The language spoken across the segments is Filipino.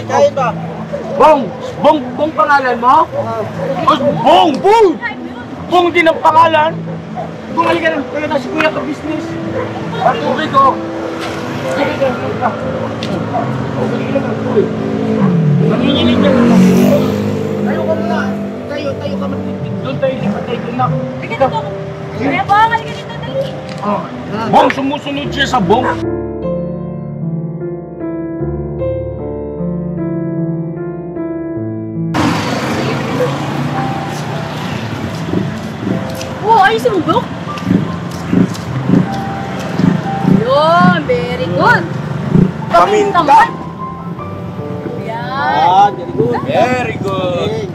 Kain ba? Bong! Bong pangalan mo? Bong! Bong! Bong din ang pangalan? Bong, halika na. Kaya na si Kuya ka business. At okay ko. Sige ka. Nanginginig ka na. Tayo ka muna. Tayo ka magtitig. Doon tayo lipat tayo doon na. Halika dito. Kuya Bong, halika dito, dali. Bong, sumusunod siya sa Bong. Ayos yung book. Yun, very good. Paminta. Yan. Very good.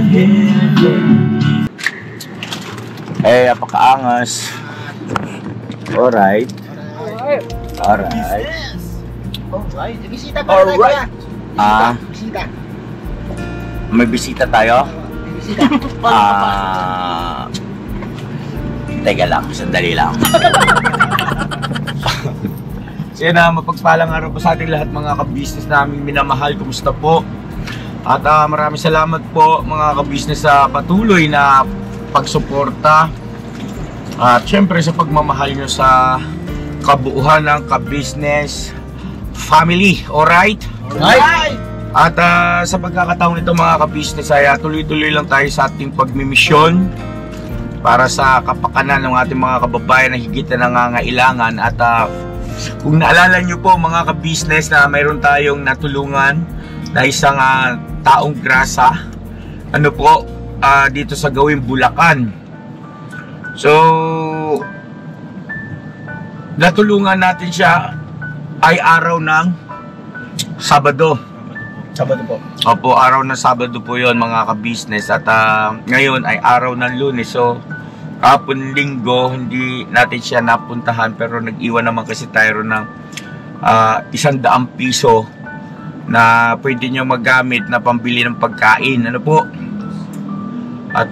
Very good. Eh, apakaangas. Alright. Alright. Alright. Bisita pa tayo. Alright. Bisita. May bisita tayo? Bisita. Teka lang, sandali lang. Siya na, mapagpalang araw po sa ating lahat mga ka-business namin minamahal. Kumusta po? At maraming salamat po mga ka-business sa patuloy na pagsuporta at syempre sa pagmamahal nyo sa kabuuhan ng ka-business family. Alright? Alright. At sa pagkakataon nito mga ka-business ay tuloy-tuloy lang tayo sa ating pagmimisyon para sa kapakanan ng ating mga kababayan na higit na nangangailangan. At kung naalala nyo po mga ka-business na mayroon tayong natulungan na isang taong grasa dito sa Gawing Bulacan. So natulungan natin siya ay araw ng Sabado. Sabado po. Opo, araw ng Sabado po yon mga ka-business. At ngayon ay araw ng Lunes. So kapon Linggo hindi natin siya napuntahan, pero nag-iwan naman kasi tayo ng 100 piso na pwede nyo magamit na pambili ng pagkain. At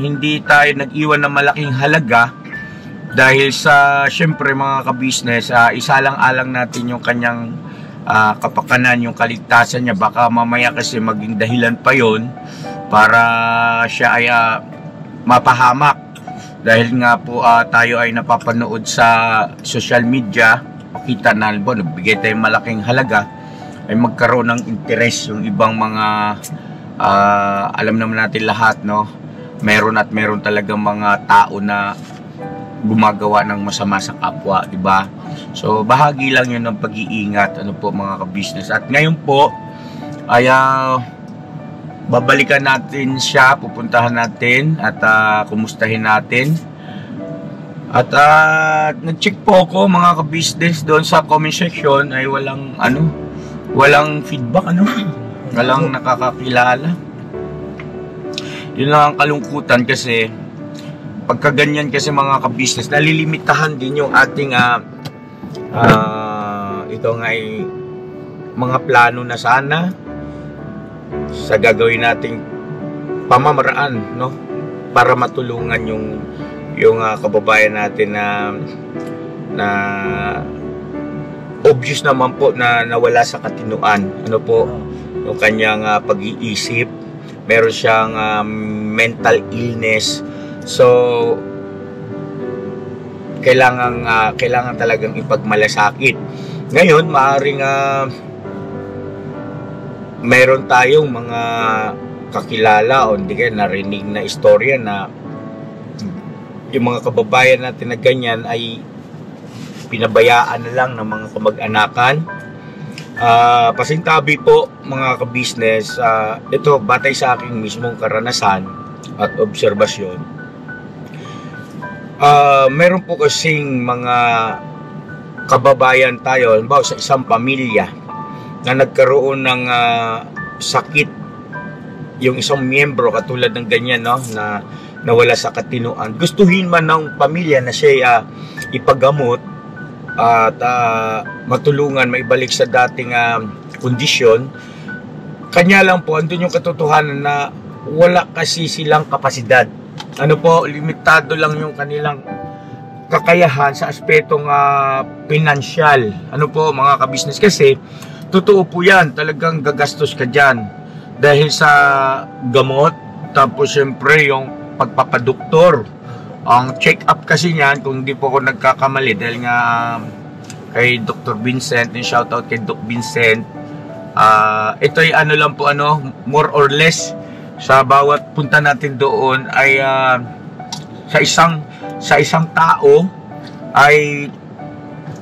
hindi tayo nag-iwan ng malaking halaga dahil sa syempre mga ka-business, isalang-alang natin yung kanyang kapakanan, yung kaligtasan niya. Baka mamaya kasi maging dahilan pa yon para siya ay mapahamak dahil nga po tayo ay napapanood sa social media. Pakita na nagbigay tayong malaking halaga ay magkaroon ng interes yung ibang mga alam naman natin lahat, no? Meron talagang mga tao na gumagawa ng masama sa kapwa, di ba? So bahagi lang yun ng pag-iingat mga ka-business. At ngayon po ay babalikan natin siya, pupuntahan natin at kumustahin natin. At nag-check po ako mga ka-business doon sa comment section ay walang feedback, walang nakakakilala. Yun lang ang kalungkutan kasi pagka ganyan kasi mga ka-business, nalilimitahan din yung ating ito nga ay mga plano na sana sa gagawin nating pamamaraan, no, para matulungan yung kababayan natin na obvious naman po na nawala sa katinuan yung kanyang pag-iisip. Meron siyang mental illness. So kailangan talagang ipagmalasakit. Ngayon maaring meron tayong mga kakilala o hindi kaya narinig na istorya na yung mga kababayan natin na ganyan ay pinabayaan na lang ng mga kamag-anakan. Pasintabi po mga ka-business, ito batay sa aking mismong karanasan at obserbasyon. Meron po kasing mga kababayan tayo, halimbawa sa isang pamilya na nagkaroon ng sakit yung isang miyembro katulad ng ganyan, no, na nawala sa katinuan, gustuhin man ng pamilya na siya ipagamot at matulungan, maibalik sa dating kondisyon. Kanya lang po, andun yung katotohanan na wala kasi silang kapasidad. Ano po, limitado lang yung kanilang kakayahan sa aspetong pinansyal. Ano po mga kabisnes, kasi totoo po yan, talagang gagastos ka dyan dahil sa gamot, tapos syempre yung pagpapadoktor. Ang check-up kasi niyan, kung hindi po ako nagkakamali, dahil nga kay Dr. Vincent, yung shoutout kay Doc Vincent, ito ay ano lang po, more or less sa bawat punta natin doon ay sa isang tao ay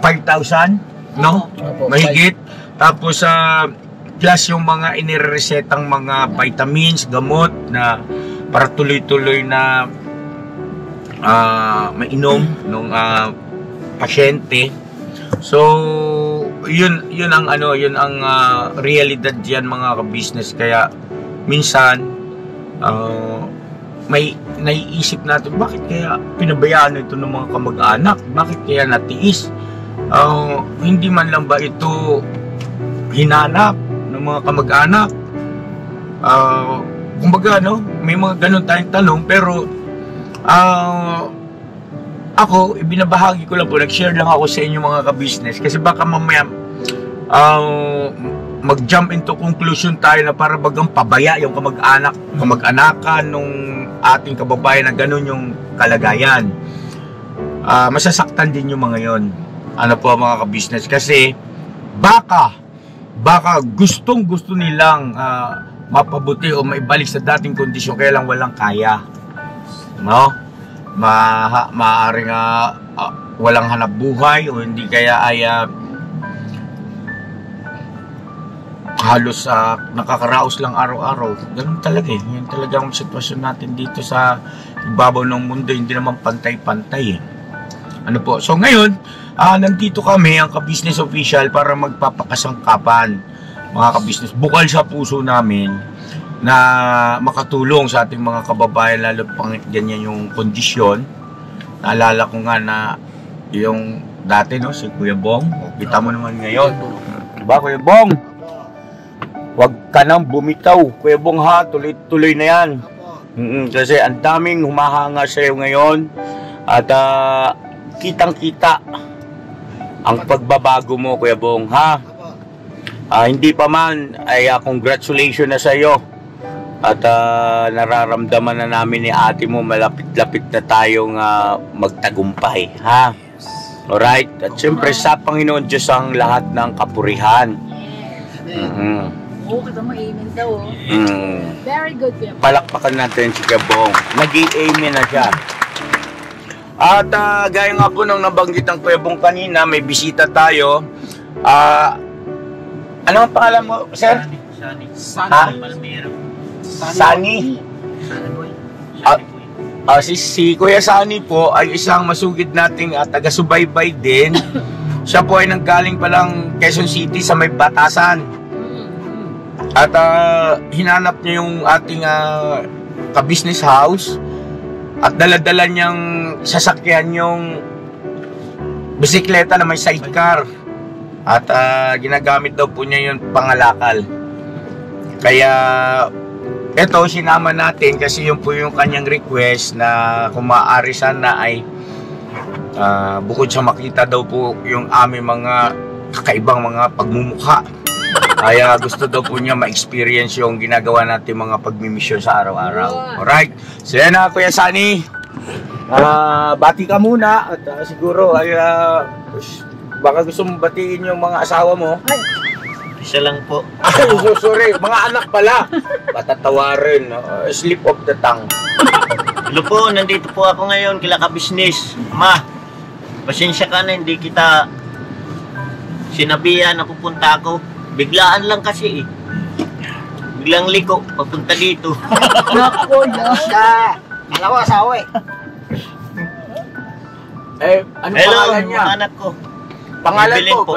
5,000, no? Mahigit. Tapos plus yung mga iniresetang mga vitamins, gamot na para tuloy-tuloy na mainom ng pasyente. So yun ang realidad diyan mga ka-business. Kaya minsan may naiisip natin, bakit kaya pinabayaan ito ng mga kamag-anak? Bakit kaya natiis? Hindi man lang ba ito hinanap ng mga kamag-anak? Kumbaga, may mga ganun tayong tanong, pero ako, ibinabahagi ko lang po, nag-share lang ako sa inyo mga ka-business, kasi baka mamaya mag-jump into conclusion tayo na para bagang pabaya yung kamag-anakan nung ating kababayan na ganun yung kalagayan. Masasaktan din yung mga yon. Ano po mga ka-business, kasi baka gustong-gusto nilang mapabuti o maibalik sa dating kondisyon, kaya lang walang kaya, no? Maaaring walang hanap buhay, o hindi kaya ay halos nakakaraos lang araw-araw. Ganun talaga eh. Yan talaga ang sitwasyon natin dito sa ibabaw ng mundo, hindi naman pantay-pantay eh. Ano po? So ngayon, nandito kami, ang Ka-Business Official, para magpapakasangkapan, mga ka-business. Bukal sa puso namin na makatulong sa ating mga kababayan, lalo pang ganyan yung kondisyon. Naalala ko nga na yung dati, no, si Kuya Bong. Kita mo naman ngayon. Diba, Kuya Bong? Huwag ka nang bumitaw, Kuya Bong, ha? Tuloy-tuloy na yan. Kasi ang daming humahanga sa'yo ngayon. At kitang-kita ang pagbabago mo, Kuya Bong, ha? Hindi pa man, ay congratulations na sa'yo. At nararamdaman na namin ni ate mo, malapit-lapit na tayong magtagumpay, ha? Alright? At siyempre sa Panginoon Diyos ang lahat ng kapurihan. Oo, kasi ma-amen daw. Very good, Kuya Bong. Palakpakan natin si Kuya Bong. Nag-i-amen na siya. At gaya nga po nung nabanggit ng Kuya Bong kanina, may bisita tayo. Ano ang pangalan mo, sir? Sunny. Sunny. Si Kuya Sunny po ay isang masugid nating taga-subaybay din. Siya po ay nanggaling palang Quezon City sa may Batasan. At hinanap niya yung ating ka-business house. At dala-dala niyang sasakyan yung bisikleta na may sidecar. At ginagamit daw po niya yung pangalakal. Kaya eto, sinama natin kasi yun po yung kanyang request na kung maaari sana ay bukod sa makita daw po yung aming mga kakaibang mga pagmumukha, ay gusto daw po niya ma-experience yung ginagawa natin mga pagmimisyon sa araw-araw. Alright, so yan na Kuya Sunny. Bati ka muna at siguro ay baka gusto mong batiin yung mga asawa mo. Isa lang po. Ay, so sorry, mga anak pala. Patatawarin, slip of the tongue. Hello po, nandito po ako ngayon kila Ka-Business. Ma, pasensya ka na, hindi kita sinabihan na pupunta ako. Biglaan lang kasi eh. Biglang liko, papunta dito. Nako, Siya. Alam ko, asawa eh. Ano Hello, pangalan niya? mga anak ko. Pangalan Evelyn po? po,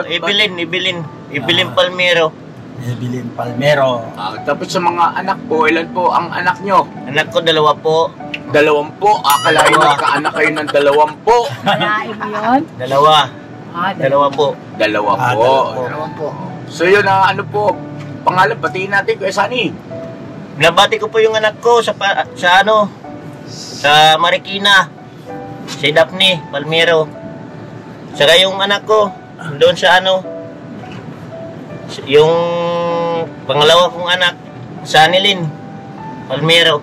Evelyn Palmero. Evelyn Palmero. Tapos sa mga anak po, ilan po ang anak nyo? Anak ko, 2 po. 2 po. Akalain nagkaanak kayo ng 2 po. Malain mo yun? 2. Ah, 2 po. 2 po. Dalawang po. So yun na ano po, pangalan, batiin natin Kuya Sunny. Binabati ko po yung anak ko sa Marikina. Si Daphne Palmero. Saka yung anak ko, doon sa yung pangalawa kong anak, Sanilin Palmero.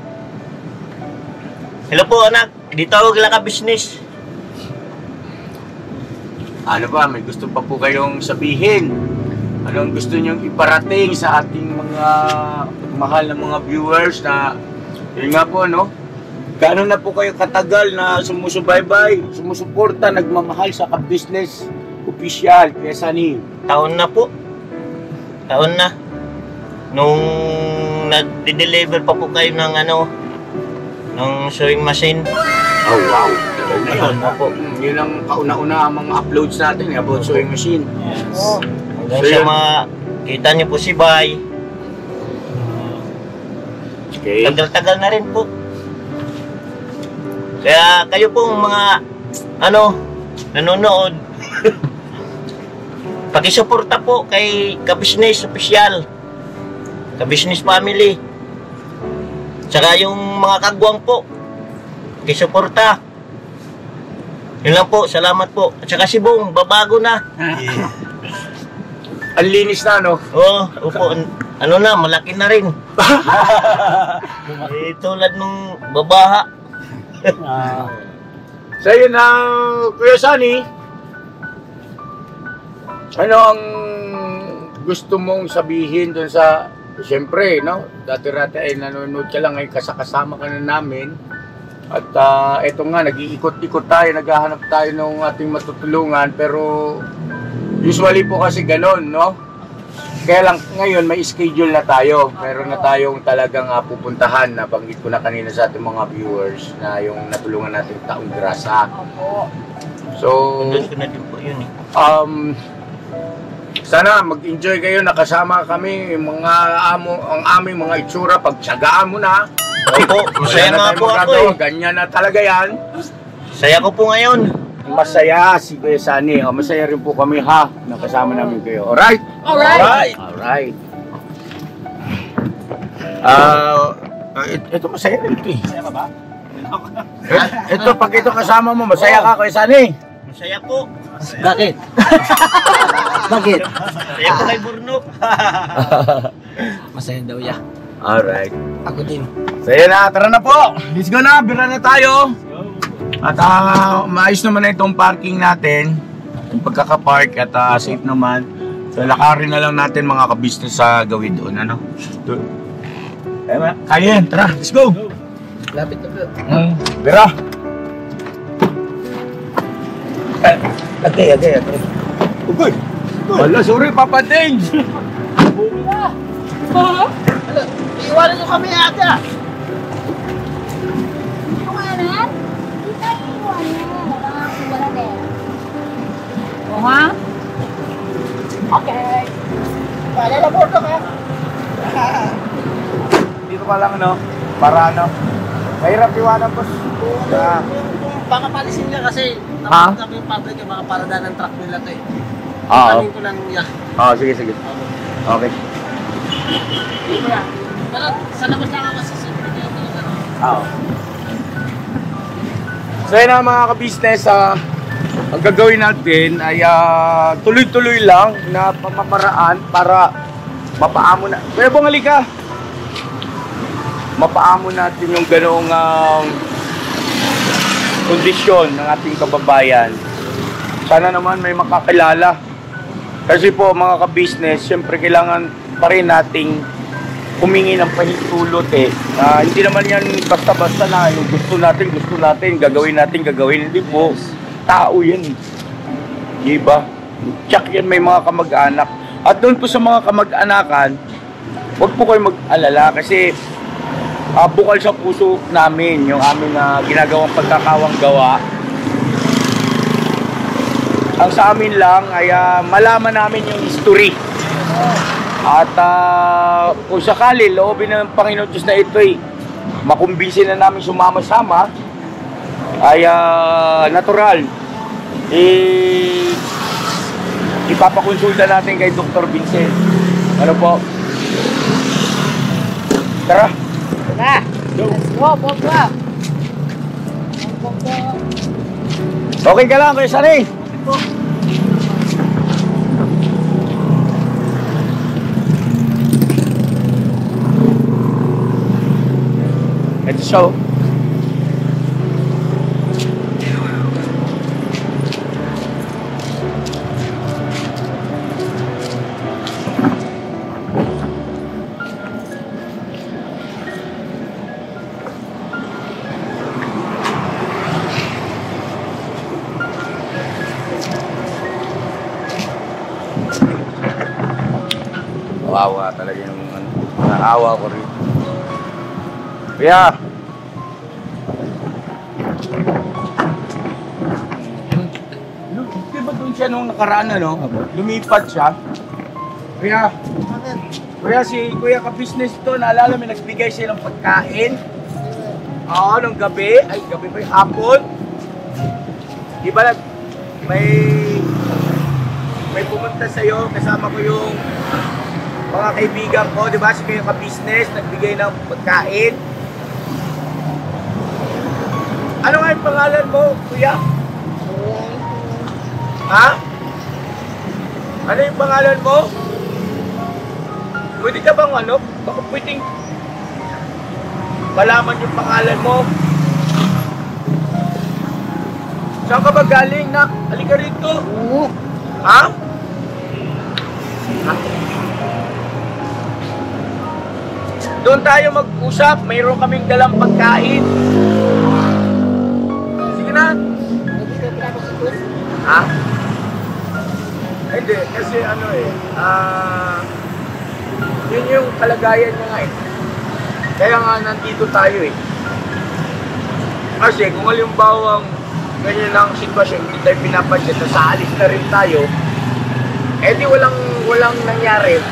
Hello po anak, dito ako business. Ano ba, may gusto pa po kayong sabihin? Anong gusto nyong iparating sa ating mga mahal na mga viewers na yun nga po, no? Gaano na po kayo katagal na sumusubaybay, sumusuporta, nagmamahal sa ka-business official, Kuya Sunny? Taon na po. Taon na. Nung nag-deliver pa po kayo ng ng sewing machine. Oh, wow. Taon na po. Yun ang kauna-una ang mga uploads natin about sewing machine. Oh. Hanggang sa kita niyo po si Bay. Okay. Tagal-tagal na rin po. Kaya kayo pong mga nanonood, pakisuporta po kay Ka-Business Official, Ka-Business Family. Tsaka yung mga kagwang po, pakisuporta. Yun lang po, salamat po. At saka si Bong, babago na. Ang linis na, no? Opo, malaki na rin. Tulad nung babaha. So yun na, Kuya Sunny, ano ang gusto mong sabihin dun sa, siyempre, no? Dati-rati ay nanonood ka lang, ay kasama ka na namin. At eto nga, nag-iikot-ikot tayo, naghahanap tayo ng ating matutulungan, pero usually po kasi ganon, no? Kaya lang ngayon may schedule na tayo. Meron na tayong talagang pupuntahan. Nabanggit ko na kanina sa ating mga viewers na yung natulungan natin Taong Grasa. Opo. So, Doon ko na din po yun sana mag-enjoy kayo, nakasama kami, ang aming mga itsura, pagtsagaan mo na. Opo, masaya nga po ako eh. Ganyan na talaga yan. Saya ko po ngayon. Masaya si Kuya Sunny. Masaya rin po kami ha, nakasama namin kayo. Alright? Alright. Alright. Ito masaya rin ito eh. Masaya ka ba? Ito, pag ito kasama mo, masaya ka Kuya Sunny. Masaya po. Bakit? Bakit? Masaya po kay Burnok. Masaya daw ya. Alright. Ako din. So yun na, tara na po. Let's go na, bira na tayo. At maayos naman na itong parking natin. Yung pagkakapark at safe naman. So lakarin na lang natin mga ka-business sa gawin doon. Ano? Kaya yan, tara, let's go. Lapit na po. Bira. Agay. Ugoy. Wala, sorry, Papa Dings. Iwanan nyo kami ata. Iwanan? Hindi tayo iwanan. Wala din. O ha? Okay. Paalala po ito ka. Dito pa lang, no? Para ano? Mahirap iwanan, boss. Baka palisin ka kasi Ha? tapos yung public yung mga parada ng truck nila to eh. Oo. Tanin ko lang niya. Sige. Okay. Pero sa labas lang ako sa safety niya. Oo. So yun na mga ka-business, ang gagawin natin ay tuloy-tuloy lang na pamamaraan para mapaamo na. Kaya bungali ka! Mapaamo natin yung ganoong kondisyon ng ating kababayan. Sana naman may makakilala. Kasi po mga ka-business, siyempre kailangan pa rin nating humingi ng pahintulot eh. Hindi naman yan basta-basta na yung gusto natin, gagawin. Hindi po. Tao yan. Diba? Tsak yan may mga kamag-anak. At doon po sa mga kamag-anakan, huwag po kayo mag-alala kasi bukal sa puso namin yung aming ginagawang pagkakawang gawa. Ang sa amin lang ay malaman namin yung history At kung sakali, loobin ng Panginoon Diyos na ito'y makumbinsin na namin sumama-sama, ay natural. Ipapakonsulta natin kay Dr. Vincent. Ano po? Tara. Tara. Let's go, Bobo. Okay ka lang, Kuya Sanay? Ito siya. Kawawa talaga yung naawa ko rin. Kuya! Di ba doon siya nung nakaraan lumipat siya? Kuya! Kuya, si Kuya ka-business to, naalala may nagbigay siya ng pagkain? Oo, nung gabi. Ay, gabi ba yung hapon? Di ba may pumunta sa'yo, kasama ko yung mga kaibigan ko, di ba? Si Kuya ka-business, nagbigay ng pagkain. Ano nga yung pangalan mo, Kuya? Ha? Ano yung pangalan mo? Pwede ka bang baka pwedeng malaman yung pangalan mo? Saan ka ba galing, nak? Halika rito. Ha? Doon tayo mag-usap. Mayroon kaming dalang pagkain. Sige na. Ha? Hindi. Kasi yun yung kalagayan niya nga eh. Kaya nga nandito tayo eh. Kasi kung halimbawa ganyan ang sitwasyon, hindi tayo pinapansin na sa alis na rin tayo, eh di walang nangyari.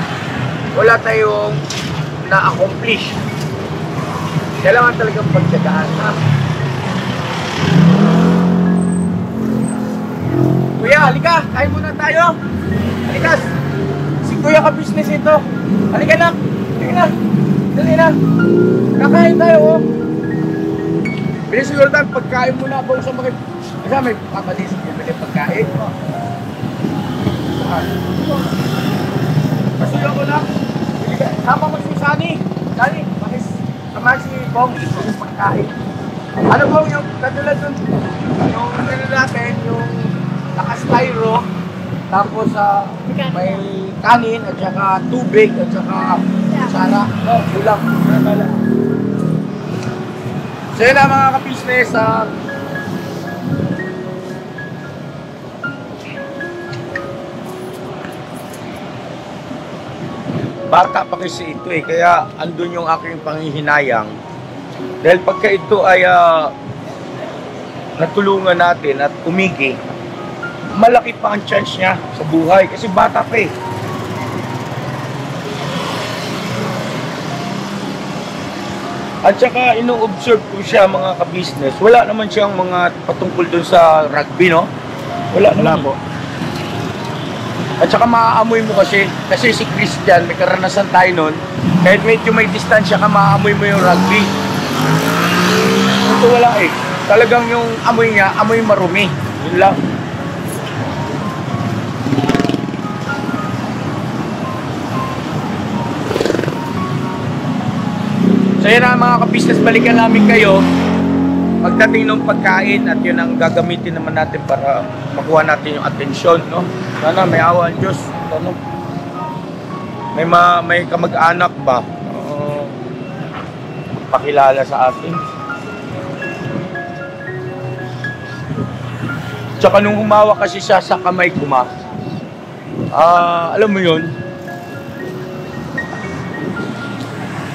Wala tayong na-accomplish. Kailangan talagang pagtsagaan, ha? Kuya, halika! Kain muna tayo! Halika! Si Kuya ka-business ito! Halika na! Halika na! Dali na! Kakain tayo, oh! Pinisiguro tayo, pagkain muna ako sa mga... Kasi may papadisip yung pagkain. Pasuyo ko lang! Sama mo si Sunny. Sunny, samahan si Bong. Yung pagkain. Ano Bong, yung katulad dun? Yung natin, yung naka-styro. Tapos may kanin at saka tubig at saka sara. Ulang. So yun na mga ka-business. Bata pa kasi ito eh, kaya andun yung aking panghihinayang. Dahil pagka ito ay natulungan natin at umigi, malaki pa ang chance niya sa buhay kasi bata pa eh. At saka ino-observe ko siya mga ka-business, wala naman siyang mga patungkol dun sa rugby, no? Wala naman po. At saka maaamoy mo kasi si Christian, may karanasan tayo nun, kahit medyo may distansya ka, maaamoy mo yung rugby. Ito wala eh. Talagang yung amoy niya, amoy marumi. Yun lang. So yun na mga ka-business, balikan namin kayo pagdating ng pagkain at yun ang gagamitin naman natin para makuha natin yung atensyon, no? Sana may awa ang Diyos. Ano? May kamag-anak ba? Pakilala sa atin. Tsaka nung humawa kasi siya sa kamay ko, alam mo yun,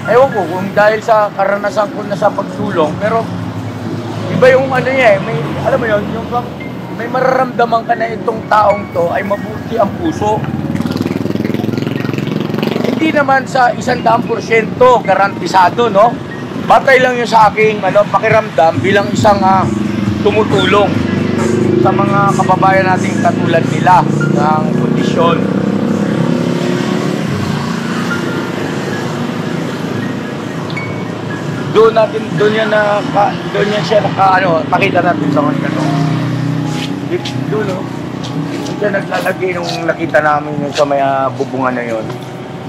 ewan ko kung dahil sa karanasan ko na sa pagsulong, pero iba yung niya eh, alam mo yun, yung may mararamdaman ka na itong taong to ay mabuti ang puso. hindi naman sa 100% garantisado, no? Batay lang yun sa aking pakiramdam bilang isang tumutulong sa mga kababayan nating katulad nila ng kondisyon. Doon yan siya pakita natin sa kanya. Doon, no? Diyan naglalagay nung nakita namin yung sa may bubungan na yun.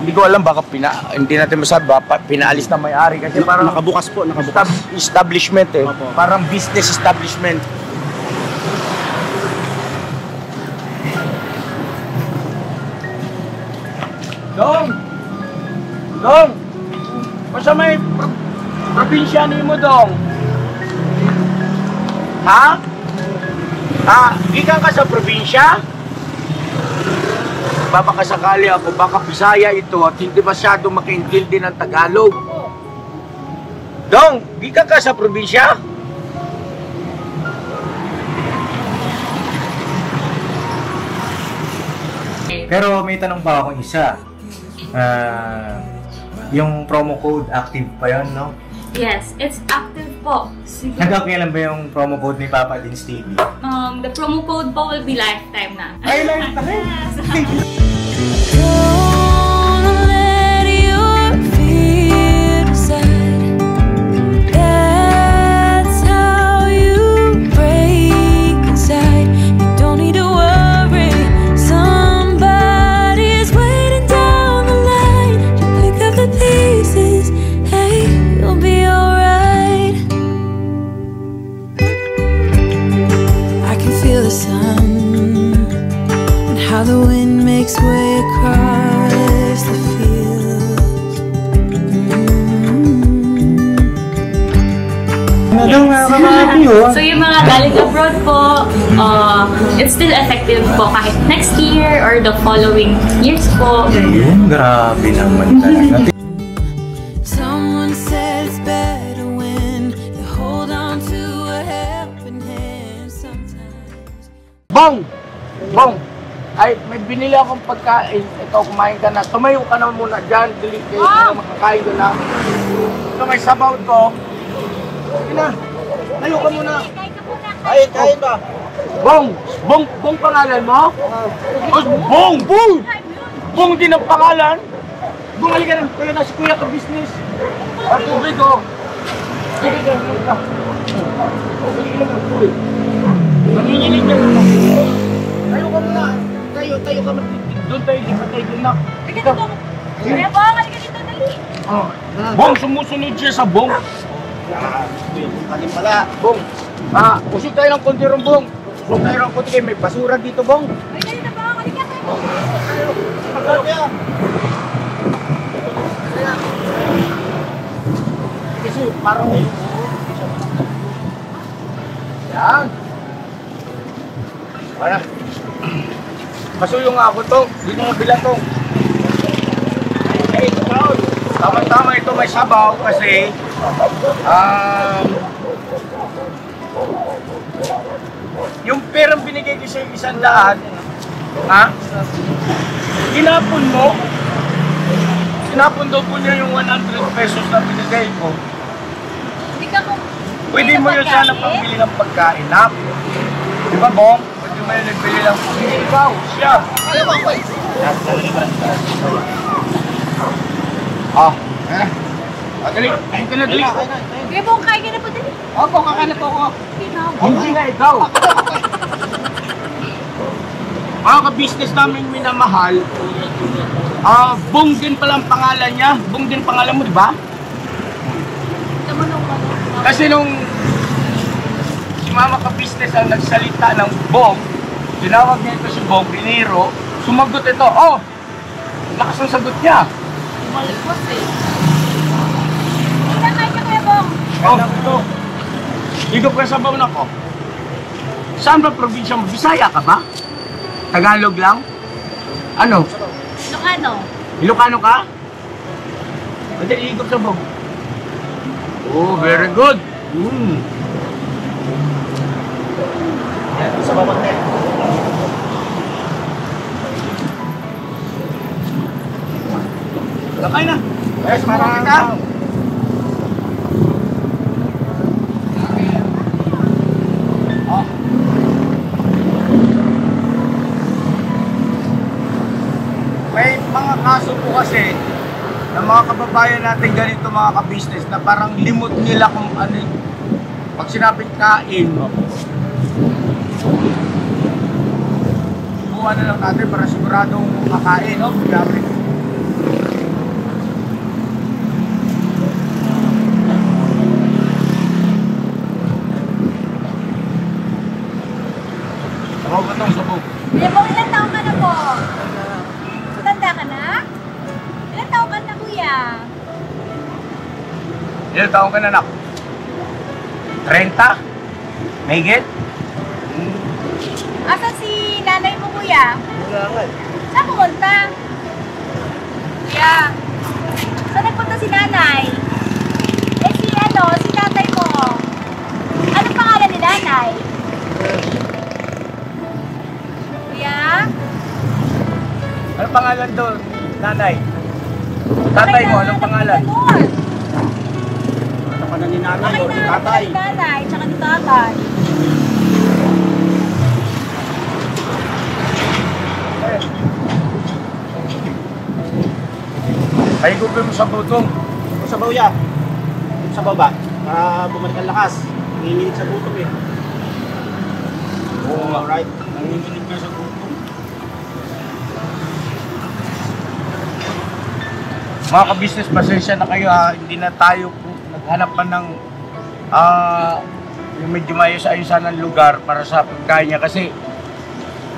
Hindi ko alam, baka hindi natin masabi, pinaalis na may-ari kasi parang Nakabukas po, nakabukas. establishment eh. Opo. Parang business establishment. Dong! Dong! Basta may probinsya mo, Dong? Ha? Ikan ka sa probinsya? Baka sakali ako, baka Bisaya ito at hindi masyado makaintindi ng Tagalog. Dong, ikan ka sa probinsya? Pero may tanong pa akong isa. Yung promo code active pa yun, no? Yes, it's active po. Siguro, Hanggang kailan ba yung promo code ni Papa Dins TV? the promo code po will be lifetime na. Ay, lifetime! Gonna let your fear decide. That's how you break inside. You don't need to worry. Somebody's waiting down the line. You pick up the pieces. Hey, you'll be alright. I can feel the sun and how the wind makes way across the fields. So yung mga galing abroad po, it's still effective po kahit next year or the following years po. Ayun, grabe naman talaga. Someone said it's better when you hold on to a helping hand sometimes. Bong! Bong! Ay, may binili akong pagkain. Ito, kumain ka na. Tumayo ka na muna dyan. Dili kayo na makakain ka na. Ito, may sabaw to. Sige na. Tayo ka muna. Kain ba? Bong! Bong! Bong pangalan mo? Oh, Bong! Bong! Bong din ang pangalan. Bong, halika na. Kaya na si Kuya ka business. At tubig ko. Sige ka. Sige ka. Sige ka. Tubig. Nanginginig ka na. Tayo ka muna. Tayo ka muna. Doon tayo. Di pa tayo doon na. Halika dito. Kuya Bong, halika dito, dali. Bong, sumusunod siya sa Bong. Kanin pala. Bong, usip tayo ng konti ron, Bong. Usip tayo ng konti kayo. May basura dito, Bong. Halika dito, Bong, halika dito. Kasi parang yan. Wala. Masuyo nga ako to. Dito mo bilang to. Hey, tama-tama ito may sabaw kasi yung perang binigay ko sa 100, ginapon mo. Sinapon daw po niya yung 100 pesos na binigay ko. Hindi ka po. Pwede mo yun sana pambili ng pagkain, ha? Di ba, Bong? Pwede mo yun nagbili lang. Hindi, ikaw, siya. Alam mo, boy. Dali, ayun ka na, dali. Kuya Bong, kain ka na po, dali. Opo, kakain po ako. Hindi nga, ikaw. Mga ka-business namin minamahal, Bong din pala ang pangalan niya. Bong din pangalan mo, di ba? Kasi nung si mama ka-business ang nagsalita ng Bong, tinawag niya ito si Bong Pinero, sumagot ito, oh! Lakas ang sagot niya. Malikos eh. Hindi na kain ka, Kuya Bong. Oh, ito. Higop ka sa baon ako. Saan ba probinsya mo? Bisaya ka ba? Tagalog lang? Ano? Ilocano. Ilocano ka? Madali, higop sa baon. Oh, very good. Sa bawang net. Lakay na. Yes, para kita. Oh. May mga kaso po kasi ng mga kababayan natin ganito mga ka-business na parang limot nila kung ano pag sinabing kain. Buwan na lang natin para siguradong makain, no? Grabe. Sabog ka itong sabog. Kuya Bong, ilan taong ka na po? Matanda ka na? Ilan taong ka na, kuya? Ilan taong ka na, anak? 30? Mahigit? Asan si nanay mo, kuya? Wala nga. Saan pumunta? Kuya, saan nagpunta si nanay? Eh si tatay mo. Anong pangalan ni nanay? Kuya? Anong pangalan doon, nanay? Tatay mo, anong pangalan? Ano ka na ni nanay Bakit o ni na tatay? ni nanay, tsaka ni tatay? Ay, gugol mo sa butong. Kung sa baw yan. Sa baba. Para bumalik ang lakas. Nanginginig sa butong eh. Oo nga. Alright. Nanginginig ka sa butong. Mga ka-business, pasensya na kayo ha. Hindi na tayo po naghanap pa ng yung medyo maayos-ayosan ng lugar para sa pagkain niya kasi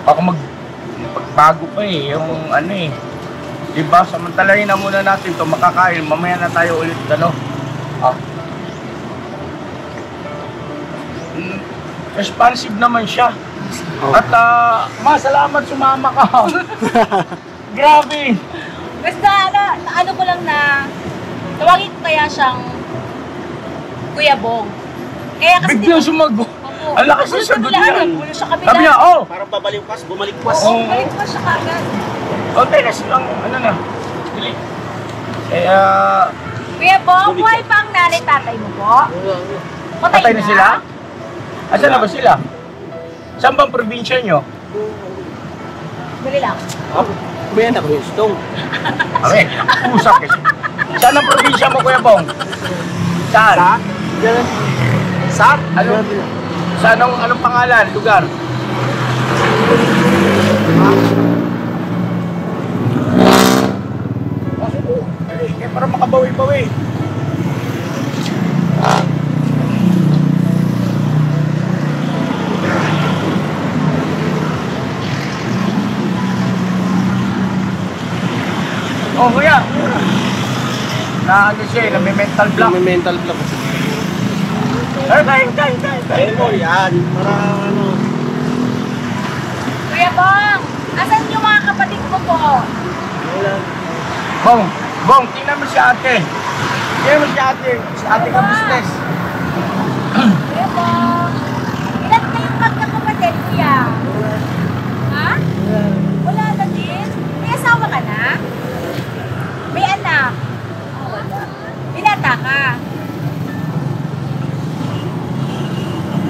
baka magbago pa eh yung ano eh. Diba? Samantalahin na muna natin ito, makakain. Mamaya na tayo ulit, ano? Responsive naman siya. At, salamat sumama ka. Grabe. Basta, ano ko lang na, tawagin ko kaya siyang Kuya Bong. Kaya kasi Biglang sumagot. Opo. Ang lakas ng sagot niya. Pulo sa kabila. Sabi niya, oh! Parang babaliwas, bumaliwas. Oo. Balik pa siya kagad. Okay, nasilang, ano na. Bili. Kuya Bong, buhay pa ang tatay mo po? Patay na sila? Asan na ba sila? Saan bang probinsya nyo? Dali lang. Kumain ako yung stone. Okay, usap kasi. Saan ang probinsya mo, Kuya Bong? Saan? Saan? Ano? Saan anong pangalan? Lugar? Para makabawi-bawi. Oh, kuya. Na ano siya, may mental block. May mental block. Kain. Ayun mo, yan. Para ano. Kuya Bong, asan yung mga kapatid mo po? Bong, tingnan mo si ate. Tingnan mo si ate. Si ate ka business. Kuya Bong, ilan kayong magkakapatid, kuya? Ha? Wala na din? May asawa ka na? May anak? Wala. Binata ka?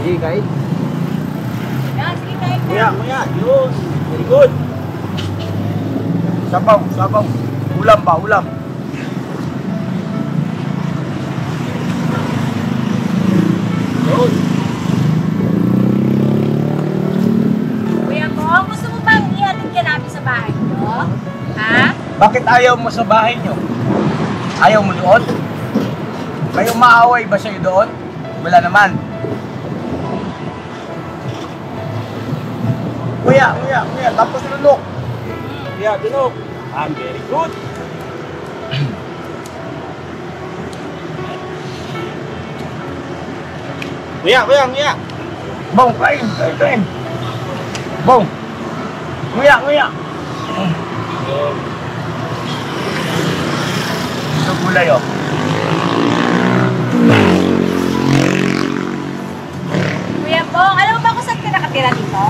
Sige, kahit. Yan, sige kahit na. Kuya, yun. Very good. Sabaw. Ulam ba? Ulam. Yun. Kuya Bong, gusto mo bang ihatid ka namin sa bahay mo? Ha? Bakit ayaw mo sa bahay nyo? Ayaw mo doon? May umaaway ba sa'yo doon? Wala naman. Kuya, tapos lunok. Kuya, dunok. Very good. Kuya. Bong, kain. Bong. Nguya. Ito gulay, oh. Kuya Bong, alam mo ba kung saan ka nakatira dito?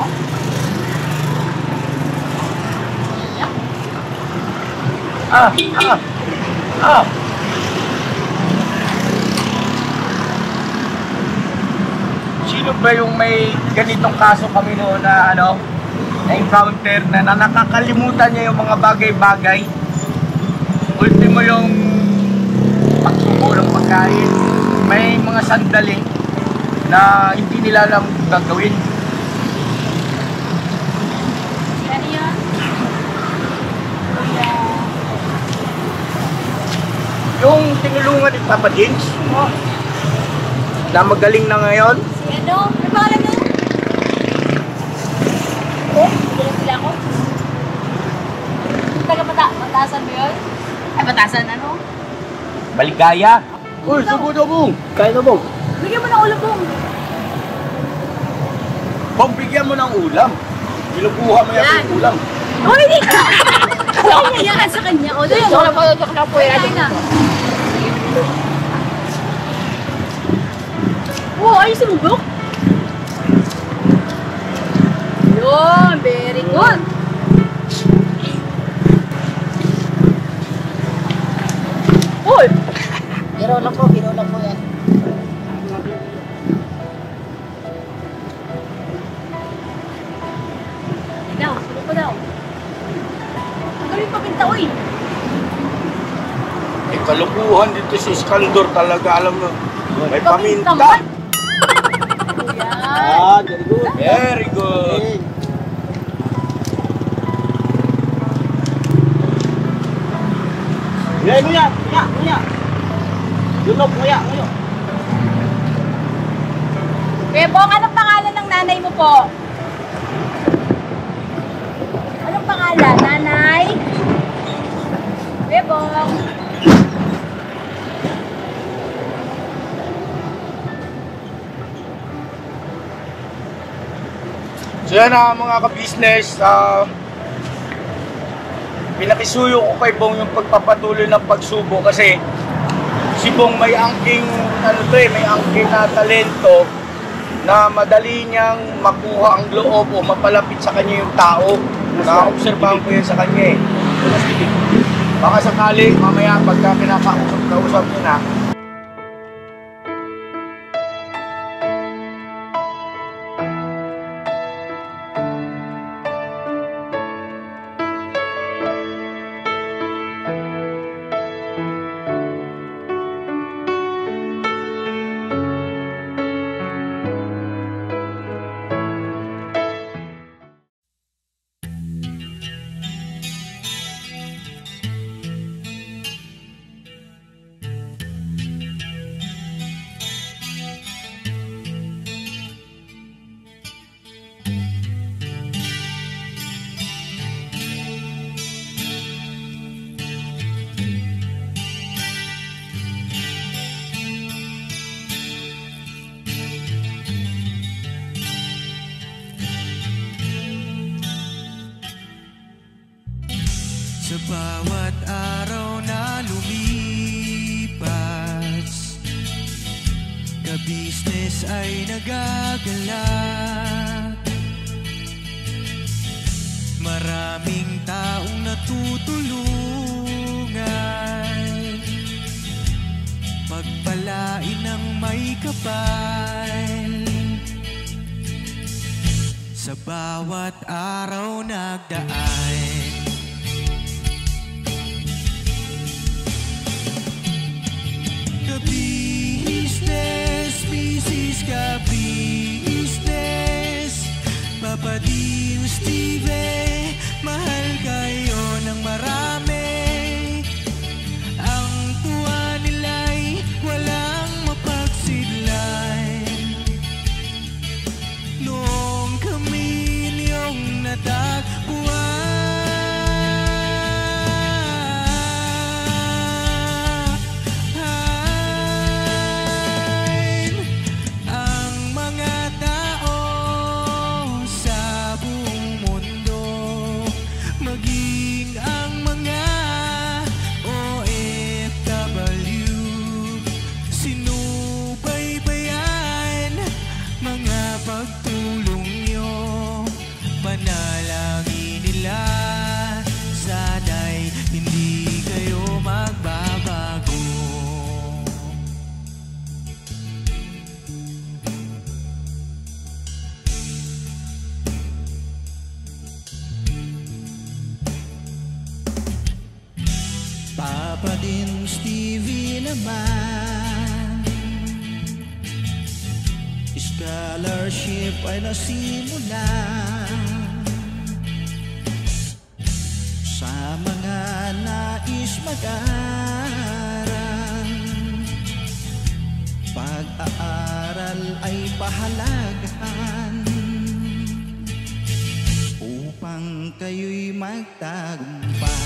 Ah! Sino ba yung may ganitong kaso kami noon na na-encounter na nakakalimutan niya yung mga bagay-bagay? Ultimo yung pagsubo ng pagkain. May mga sandali na hindi nila alam gagawin. Ano yun? Yung tinulungan ni Papa James, na magaling na ngayon. Si ano? Ano pangalan niya? Oh, magaling sila ako. Batasan mo yun? Ay, batasan ano? Baligaya. Uy, subo na bong. Kaya na bong. Bigyan mo ng ulo pong. Bong, bigyan mo ng ulam. Binubuha mo yan yung ulam. Oh, hindi ka! Yan sa kanya. O, doon. Joke na po yan. Oh, ayos si Bubok. Yun, very good. Uy! Hero lang po yan. Daw, sulo pa daw. Ang galing pabinta, uy. May kalukuhan dito si Iskandor talaga, alam mo. May paminta. Yan. Ah, very good. Very good. Nguya. Lunok, nguya. Bebong, anong pangalan ng nanay mo po? Anong pangalan? Nanay? Bebong. So yan mga ka-business, pinakisuyo ko kay Bong yung pagpapatuloy ng pagsubo kasi si Bong may angking, may angking na talento na madali niyang makuha ang loob o mapalapit sa kanya yung tao. Nakaobserbahan ko yan sa kanya eh. Baka sakali, mamaya pagka pinakausap niyo na, Sa bawat araw na lumipas, ka-business ay nagagalak. Maraming taong natutulungan, pagpalain ng may kapal. Sa bawat araw nagdaan, ka-business, Papa Dio, Steve, mahal kayo ng marami. Ang tuwa nila'y walang mapagsidlan. Noong kami niyong natagpuan, maging ang mga naman. Scholarship ay nasimulan sa mga nais mag-aral. Pag-aaral ay pahalagahan upang kayo'y magtagumpay.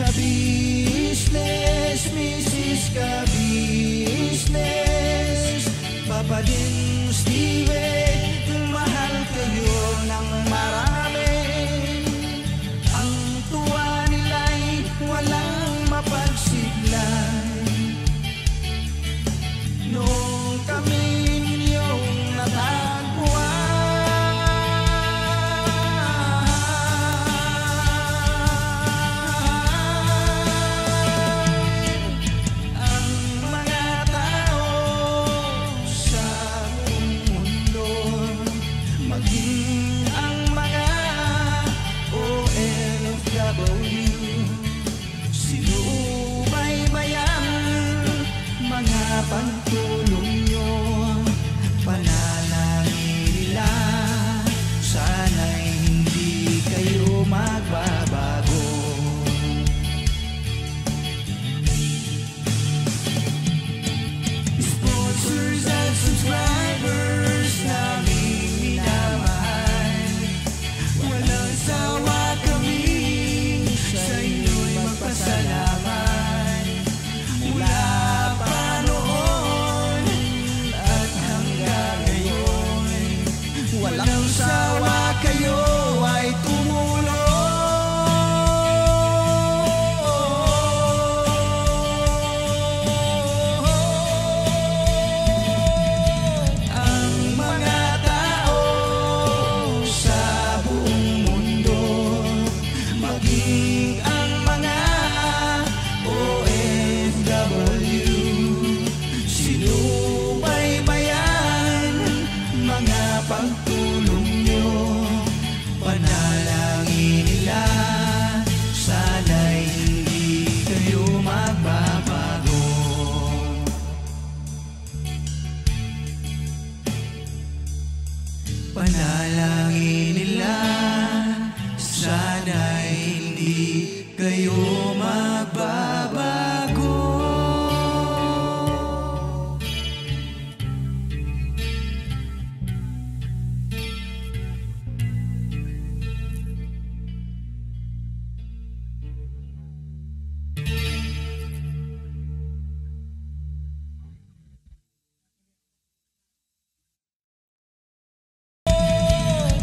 Ka-business, Mrs. Ka-business, Papa din Steven, mahal kayo ng marami. Ang tuwa nila'y walang mapagsiglay. Noong kami ninyong natagpuan, ang mga tao sa buong mundo, maging ang mga OFW, sinubaybayan mga pagtulong nyo. Panalangin nila, sana'y hindi kayo magbabago. Sponsors at subscribers naming minamahal, walang sawa kami sa inyo'y magpasalamat. Mula pa noon at hanggang ngayon, walang sawa kayo ay tumulong. Ang mga tao sa buong mundo, maging ang mga OFW, sinubaybayan mga pagtulong nyo. Panalangin nila, sana'y hindi kayo magbabago. Panalangin nila, sana'y hindi kayo magbabago.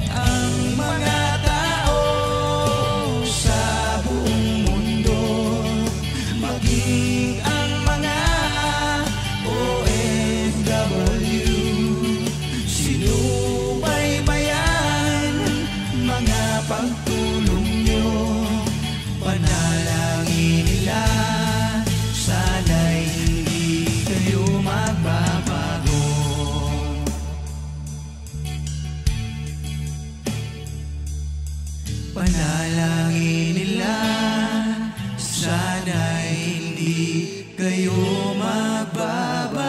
Ang mga tao sa buong mundo, maging ang mga OFW, sinubaybayan mga pagtulong nyo. Panalangin nila, sana'y hindi kayo magbabago. Panalangin nila, sana'y hindi kayo magbabago.